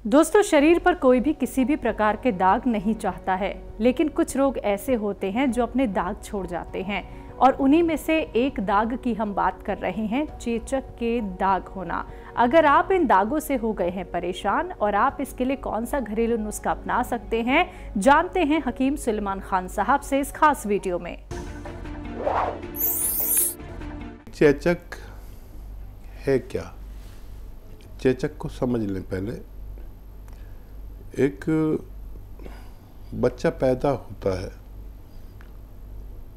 दोस्तों, शरीर पर कोई भी किसी भी प्रकार के दाग नहीं चाहता है, लेकिन कुछ रोग ऐसे होते हैं जो अपने दाग छोड़ जाते हैं और उन्हीं में से एक दाग की हम बात कर रहे हैं, चेचक के दाग होना। अगर आप इन दागों से हो गए हैं परेशान और आप इसके लिए कौन सा घरेलू नुस्खा अपना सकते हैं, जानते हैं हकीम सुलेमान खान साहब से इस खास वीडियो में। चेचक है क्या? चेचक को समझ लें। पहले एक बच्चा पैदा होता है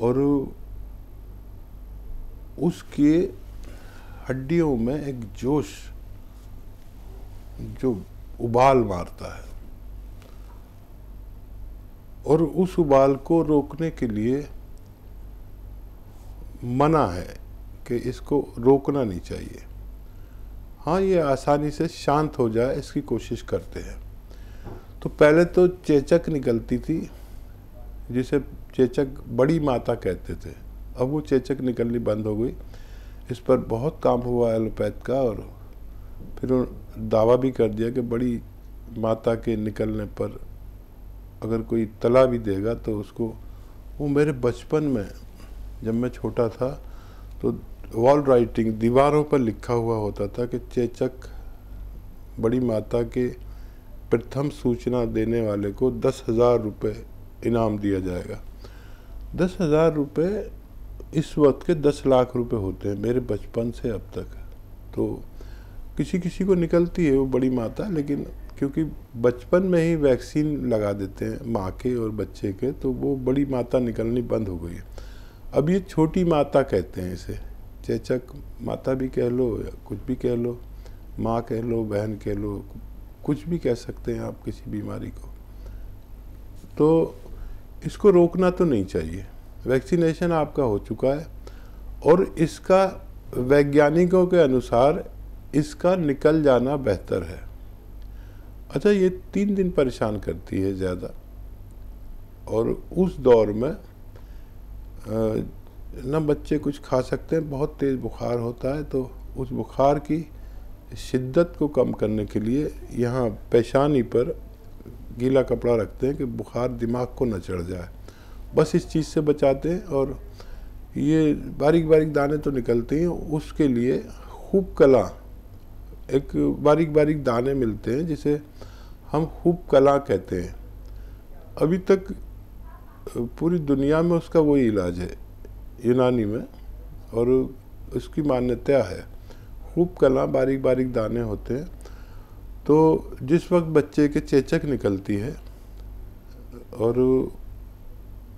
और उसके हड्डियों में एक जोश जो उबाल मारता है और उस उबाल को रोकने के लिए मना है कि इसको रोकना नहीं चाहिए। हाँ, ये आसानी से शांत हो जाए इसकी कोशिश करते हैं। तो पहले तो चेचक निकलती थी जिसे चेचक बड़ी माता कहते थे। अब वो चेचक निकलनी बंद हो गई। इस पर बहुत काम हुआ एलोपैथ का और फिर दावा भी कर दिया कि बड़ी माता के निकलने पर अगर कोई तला भी देगा तो उसको, वो मेरे बचपन में जब मैं छोटा था तो वॉल राइटिंग दीवारों पर लिखा हुआ होता था कि चेचक बड़ी माता के प्रथम सूचना देने वाले को 10,000 रुपये इनाम दिया जाएगा। 10,000 रुपये इस वक्त के 10 लाख रुपए होते हैं मेरे बचपन से अब तक। तो किसी किसी को निकलती है वो बड़ी माता, लेकिन क्योंकि बचपन में ही वैक्सीन लगा देते हैं माँ के और बच्चे के, तो वो बड़ी माता निकलनी बंद हो गई है। अब ये छोटी माता कहते हैं इसे। चेचक माता भी कह लो या कुछ भी कह लो, माँ कह लो, बहन कह लो, कुछ भी कह सकते हैं आप किसी बीमारी को। तो इसको रोकना तो नहीं चाहिए। वैक्सीनेशन आपका हो चुका है और इसका वैज्ञानिकों के अनुसार इसका निकल जाना बेहतर है। अच्छा, ये 3 दिन परेशान करती है ज़्यादा और उस दौर में ना बच्चे कुछ खा सकते हैं, बहुत तेज़ बुखार होता है। तो उस बुखार की शिद्दत को कम करने के लिए यहाँ पेशानी पर गीला कपड़ा रखते हैं कि बुखार दिमाग को न चढ़ जाए, बस इस चीज़ से बचाते हैं। और ये बारीक बारीक दाने तो निकलते हैं, उसके लिए खूब कला, एक बारीक बारीक दाने मिलते हैं जिसे हम खूब कला कहते हैं। अभी तक पूरी दुनिया में उसका वही इलाज है यूनानी में, और उसकी मान्यता है। खूब कला बारीक बारीक दाने होते हैं। तो जिस वक्त बच्चे के चेचक निकलती है और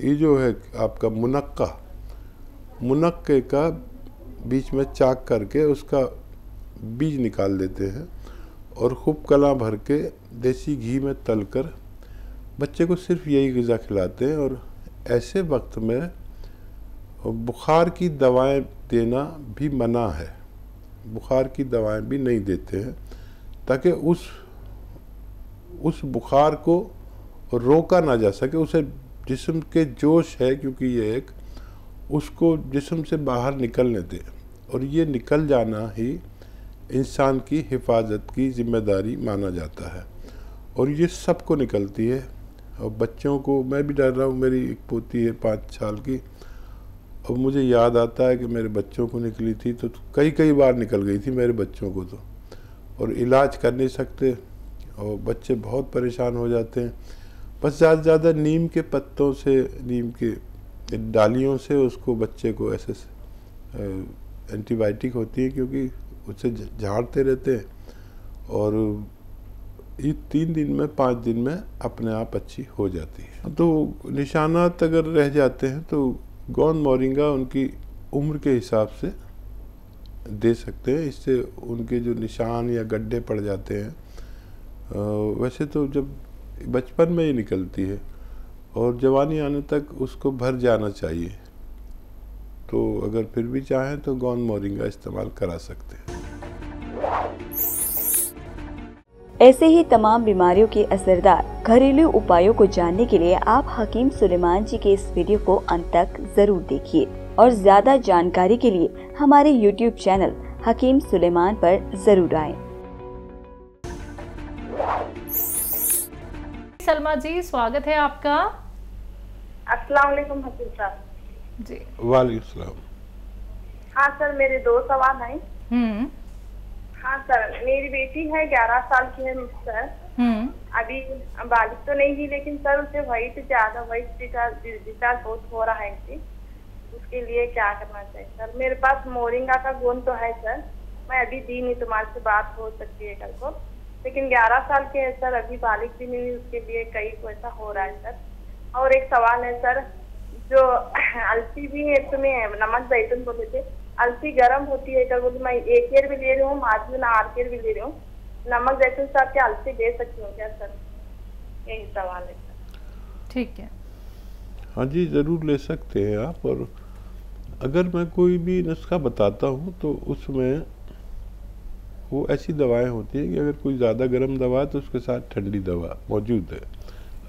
ये जो है आपका मुनक्के का बीच में चाक करके उसका बीज निकाल देते हैं और खूब कला भर के देसी घी में तलकर बच्चे को सिर्फ यही ग़िज़ा खिलाते हैं। और ऐसे वक्त में बुखार की दवाएं देना भी मना है। बुखार की दवाएं भी नहीं देते हैं ताकि उस बुखार को रोका ना जा सके। उसे जिस्म के जोश है, क्योंकि ये एक, उसको जिस्म से बाहर निकलने दे। और ये निकल जाना ही इंसान की हिफाजत की जिम्मेदारी माना जाता है। और ये सबको निकलती है। और बच्चों को, मैं भी डर रहा हूँ, मेरी एक पोती है 5 साल की। अब मुझे याद आता है कि मेरे बच्चों को निकली थी तो कई बार निकल गई थी मेरे बच्चों को तो, और इलाज कर नहीं सकते और बच्चे बहुत परेशान हो जाते हैं। बस ज़्यादा से ज़्यादा नीम के पत्तों से, नीम के डालियों से उसको, बच्चे को ऐसे एंटीबायोटिक होती है क्योंकि उससे झाड़ते रहते हैं, और ये 3 दिन में 5 दिन में अपने आप अच्छी हो जाती है। तो निशानात अगर रह जाते हैं तो गोंद मोरिंगा उनकी उम्र के हिसाब से दे सकते हैं। इससे उनके जो निशान या गड्ढे पड़ जाते हैं, वैसे तो जब बचपन में ही निकलती है और जवानी आने तक उसको भर जाना चाहिए। तो अगर फिर भी चाहें तो गोंद मोरिंगा इस्तेमाल करा सकते हैं। ऐसे ही तमाम बीमारियों के असरदार घरेलू उपायों को जानने के लिए आप हकीम सुलेमान जी के इस वीडियो को अंत तक जरूर देखिए और ज्यादा जानकारी के लिए हमारे YouTube चैनल हकीम सुलेमान पर जरूर आएं। सलमा जी, स्वागत है आपका। अस्सलाम वालेकुम हकीम साहब। जी वालेकुम सलाम। हाँ सर, मेरे 2 सवाल हैं। हाँ सर, मेरी बेटी है 11 साल की है सर। अभी बालिग तो नहीं थी, लेकिन सर उसे वाइट डिस्चार्ज बहुत हो रहा है इसे। उसके लिए क्या करना चाहिए सर? मेरे पास मोरिंगा का गोंद तो है सर, मैं अभी दी नहीं, तुम्हारे से बात हो सकती है कल को। लेकिन 11 साल के है सर, अभी बालिग भी नहीं, उसके लिए कहीं को ऐसा हो रहा है सर। और एक सवाल है सर, जो अलसी भी है, तुम्हें नमक जैतून बोले थे, अलसी गर्म होती है क्या? बोले मैं 1 केयर भी ले रही हूँ, माजून 8 केयर भी ले रही हूँ, नमक जैतून साथ के अलसी ले सकती हूँ क्या सर? यही सवाल है सर। ठीक है। हाँ जी, ज़रूर ले सकते हैं आप। और अगर मैं कोई भी नुस्खा बताता हूँ तो उसमें वो ऐसी दवाएं होती हैं कि अगर कोई ज़्यादा गर्म दवा है तो उसके साथ ठंडी दवा मौजूद है।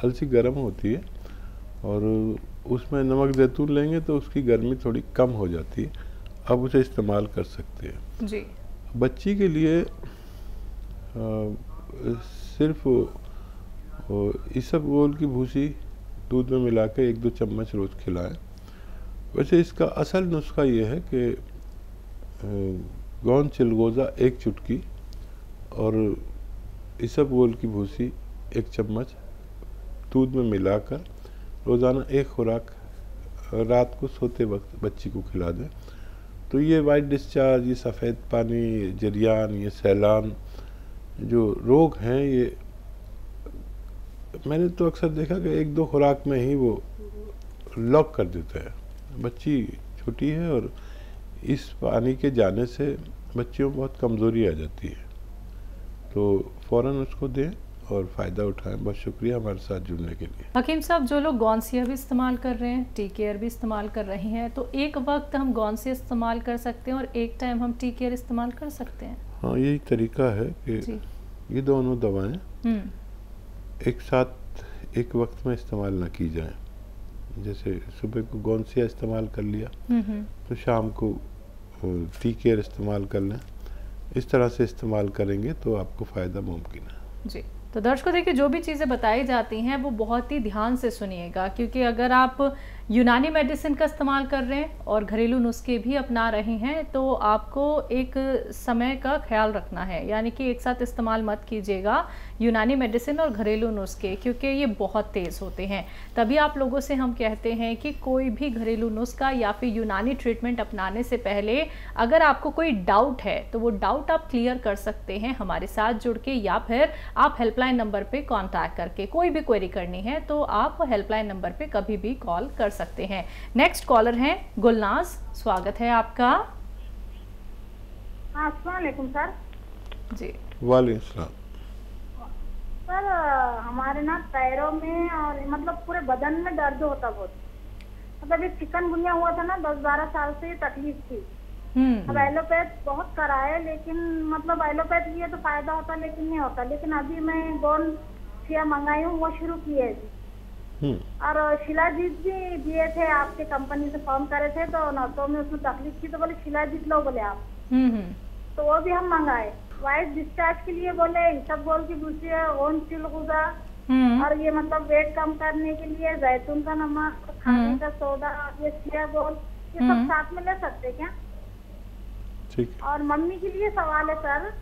अलसी गर्म होती है और उसमें नमक जैतून लेंगे तो उसकी गर्मी थोड़ी कम हो जाती है, आप उसे इस्तेमाल कर सकते हैं जी। बच्ची के लिए सिर्फ इसबगोल की भूसी दूध में मिला के 1-2 चम्मच रोज़ खिलाएं। वैसे इसका असल नुस्खा ये है कि गोंद चिलगोज़ा 1 चुटकी और इसबगोल की भूसी 1 चम्मच दूध में मिलाकर रोज़ाना 1 खुराक रात को सोते वक्त बच्ची को खिला दें। तो ये वाइट डिस्चार्ज, ये सफ़ेद पानी, ये जरियान, ये सैलान जो रोग हैं, ये मैंने तो अक्सर देखा कि 1-2 खुराक में ही वो लॉक कर देता है। बच्ची छोटी है और इस पानी के जाने से बच्चियों में बहुत कमज़ोरी आ जाती है, तो फ़ौरन उसको दें और फ़ायदा उठाएं। बहुत शुक्रिया हमारे साथ जुड़ने के लिए। हकीम साहब, जो लोग गौनसिया भी इस्तेमाल कर रहे हैं, टी केयर भी इस्तेमाल कर रही हैं, तो एक वक्त हम गौनसिया इस्तेमाल कर सकते हैं और एक टाइम हम टी केयर इस्तेमाल कर सकते हैं? हाँ, यही तरीका है कि ये दोनों दवाएं एक साथ एक वक्त में इस्तेमाल ना की जाएं। जैसे सुबह को गौनसिया इस्तेमाल कर लिया तो शाम को टी केयर इस्तेमाल कर लें। इस तरह से इस्तेमाल करेंगे तो आपको फ़ायदा मुमकिन है जी। तो दर्शकों, देखिए, जो भी चीज़ें बताई जाती हैं वो बहुत ही ध्यान से सुनिएगा, क्योंकि अगर आप यूनानी मेडिसिन का इस्तेमाल कर रहे हैं और घरेलू नुस्खे भी अपना रहे हैं तो आपको एक समय का ख्याल रखना है, यानी कि एक साथ इस्तेमाल मत कीजिएगा यूनानी मेडिसिन और घरेलू नुस्खे, क्योंकि ये बहुत तेज़ होते हैं। तभी आप लोगों से हम कहते हैं कि कोई भी घरेलू नुस्खा या फिर यूनानी ट्रीटमेंट अपनाने से पहले अगर आपको कोई डाउट है तो वो डाउट आप क्लियर कर सकते हैं हमारे साथ जुड़ के, या फिर आप हेल्पलाइन नंबर पे कांटेक्ट करके कोई भी क्वेरी करनी है तो आप हेल्पलाइन नंबर पे कभी भी कॉल कर सकते हैं। नेक्स्ट कॉलर हैं गुलनाज, स्वागत है आपका। हाँ, अस्सलाम वालेकुम सर। जी वालेकुम सलाम। सर, हमारे ना पैरों में और मतलब पूरे बदन में दर्द होता बहुत। मतलब ये चिकनगुनिया हुआ था ना, 10-12 साल से ये तकलीफ थी। अब एलोपैथ बहुत कराए, लेकिन मतलब एलोपैथ लिए तो फायदा होता लेकिन नहीं होता। लेकिन अभी मैं गोंसिया मंगाई हूँ, वो शुरू की है जी। और शिलाजीत भी दिए थे, आपके कंपनी से फोन करे थे तो नसों में उसमें तकलीफ थी तो बोले शिलाजीत लो बोले आप। तो वो भी हम मंगाए। वाइट डिस्चार्ज के लिए बोले इसबगोल की भूसी है, गोंद चिलगोज़ा, और ये मतलब वेट कम करने के लिए जैतून का नमक, खाने का सोडा, ये चिया गोल, ये सब साथ में ले सकते क्या? ठीक। और मम्मी के लिए सवाल है सर।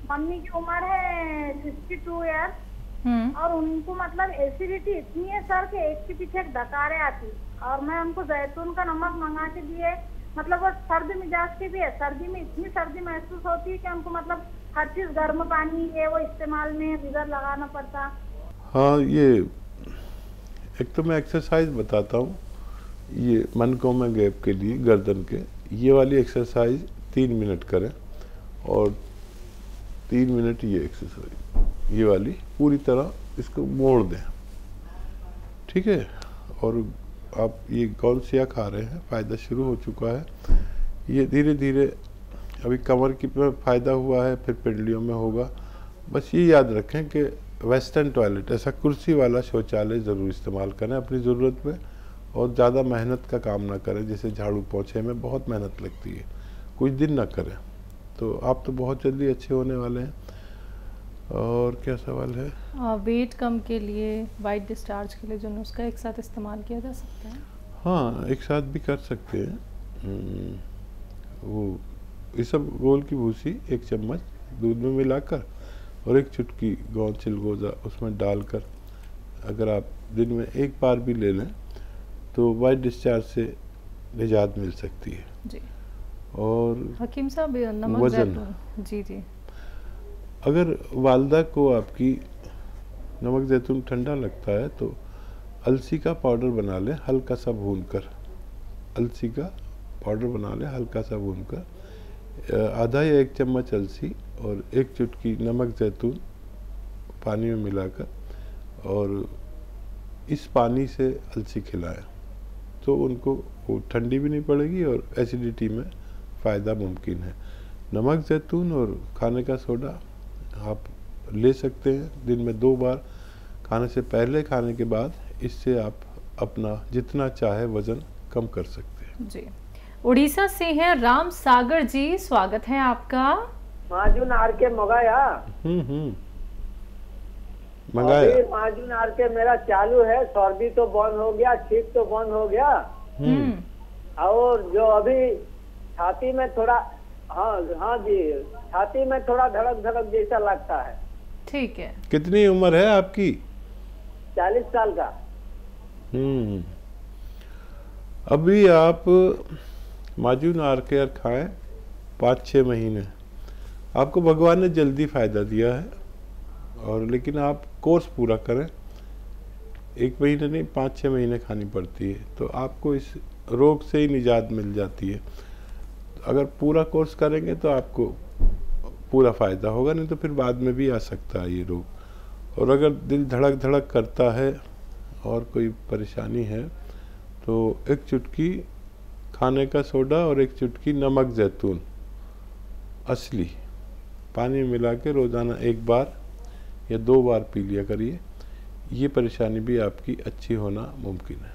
मम्मी की उम्र है 62 ईयर और उनको मतलब एसिडिटी इतनी है सर कि एक के पीछे एक डकारे आती। और मैं उनको जैतून का नमक मंगा के दिए, मतलब वो सर्द मिजाज के भी है। सर्दी में इतनी सर्दी महसूस होती है कि उनको मतलब हर चीज गर्म पानी ये वो इस्तेमाल में इधर लगाना पड़ता। हाँ, ये एक तो मैं एक्सरसाइज बताता हूँ, ये मनकों में गैप के लिए गर्दन के, ये वाली एक्सरसाइज 3 मिनट करें और 3 मिनट ये एक्सरसाइज, ये वाली पूरी तरह इसको मोड़ दें, ठीक है। और आप ये गौनसिया खा रहे हैं, फ़ायदा शुरू हो चुका है। ये धीरे धीरे अभी कमर की पे फ़ायदा हुआ है, फिर पिंडलियों में होगा। बस ये याद रखें कि वेस्टर्न टॉयलेट, ऐसा कुर्सी वाला शौचालय ज़रूर इस्तेमाल करें अपनी ज़रूरत में, और ज़्यादा मेहनत का काम ना करें। जैसे झाड़ू पोंछे में बहुत मेहनत लगती है, कुछ दिन ना करें, तो आप तो बहुत जल्दी अच्छे होने वाले हैं। और क्या सवाल है? वेट कम के लिए, वाइट डिस्चार्ज के लिए जो नुस्खा एक साथ इस्तेमाल किया जा सकता है? हाँ, एक साथ भी कर सकते हैं। वो इसबगोल की भूसी 1 चम्मच दूध में मिलाकर और 1 चुटकी गोंद चिलगोज़ा उसमें डालकर अगर आप दिन में 1 बार भी ले लें तो वाइट डिस्चार्ज से निजात मिल सकती है जी। और हकीम साहब, नमक ज़ैतून, जी जी, अगर वालदा को आपकी नमक ज़ैतून ठंडा लगता है तो अलसी का पाउडर बना लें हल्का सा भूनकर, अलसी का पाउडर बना लें हल्का सा भूनकर, आधा या 1 चम्मच अलसी और 1 चुटकी नमक ज़ैतून पानी में मिलाकर और इस पानी से अलसी खिलाएं तो उनको वो ठंडी भी नहीं पड़ेगी और एसिडिटी में फ़ायदा मुमकिन है। नमक ज़ैतून और खाने का सोडा आप ले सकते हैं दिन में 2 बार, खाने से पहले, खाने के बाद। इससे आप अपना जितना चाहे वज़न कम कर सकते हैं जी। उड़ीसा से हैं राम सागर जी, स्वागत है आपका। माजून आर के मंगाया मंगाया माजून आर के मेरा चालू है, सर्दी तो बंद हो गया, छींक तो बंद हो गया, और जो अभी छाती में थोड़ा, हाँ जी, छाती में थोड़ा धड़क धड़क जैसा लगता है। ठीक है। कितनी उम्र है आपकी? 40 साल का। अभी आप माजून आर केयर खाएं 5-6 महीने, आपको भगवान ने जल्दी फ़ायदा दिया है। और लेकिन आप कोर्स पूरा करें, 1 महीने नहीं 5-6 महीने खानी पड़ती है तो आपको इस रोग से ही निजात मिल जाती है। अगर पूरा कोर्स करेंगे तो आपको पूरा फ़ायदा होगा, नहीं तो फिर बाद में भी आ सकता है ये रोग। और अगर दिल धड़क धड़क करता है और कोई परेशानी है तो 1 चुटकी खाने का सोडा और 1 चुटकी नमक ज़ैतून असली पानी में मिला के रोज़ाना 1 बार या 2 बार पी लिया करिए। ये परेशानी भी आपकी अच्छी होना मुमकिन है।